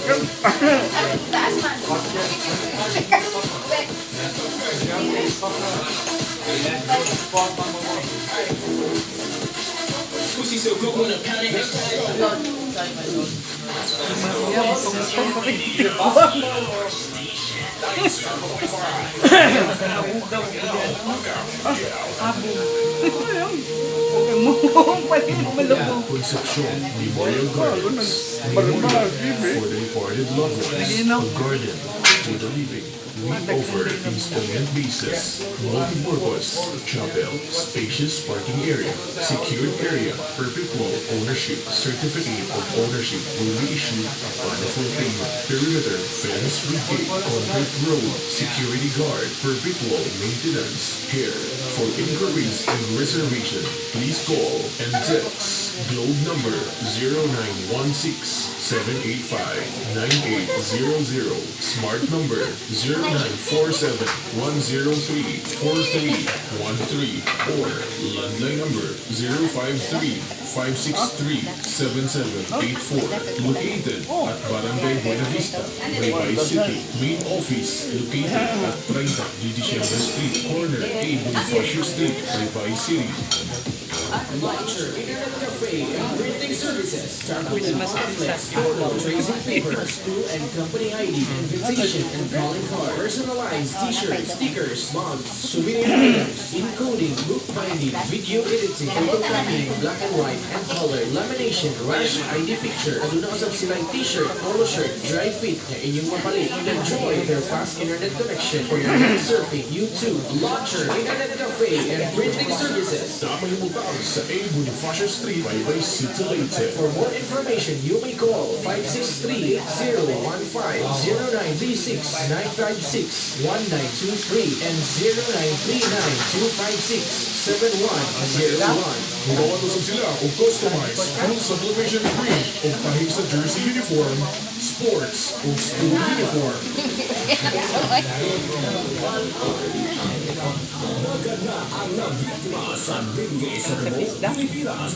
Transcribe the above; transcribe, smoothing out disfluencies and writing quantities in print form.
Taas man. Concepcion Memorial Gardens. Memorial for the departed loved ones. A garden for the living. We offer installment basis, multi-purpose, chapel, spacious parking area, secured area, perpetual ownership, certificate of ownership will be issued upon a full payment. Perimeter fence with gate, concrete road, security guard, perpetual maintenance, care. For inquiries and reservation, please call and text Globe number 0916-785-9800, Smart number 0947-103-4313, or landline number 053-563-7784, located at Barangay Buena Vista, Baybay City. Main office located at 30 de Diciembre Street, corner A Bonifacio Street, Baybay City. Launcher, Internet Cafe, and Printing Services. Christmas photo, tracing paper, school and company ID, invitation and calling card, personalized t-shirts, stickers, mugs, souvenir items, encoding, book binding, video editing, photocopying, black and white and color, lamination, rash, ID picture. Ano na kasap sila t-shirt, polo shirt, dry fit na inyong mapalit. Enjoy their fast internet connection for your net surfing, YouTube, Launcher, Internet Cafe, and Printing Services. Damay mo sa A Bonifacio Street, Baybay City, Leyte. For more information, you may call 563-015-0936-956-1923 and 0939-256-7101. Magawa to sila o customize full sublimation print o kahit sa jersey uniform, sports o school uniform. Agad na ang nabiktima sa Bingi sa Pilipinas.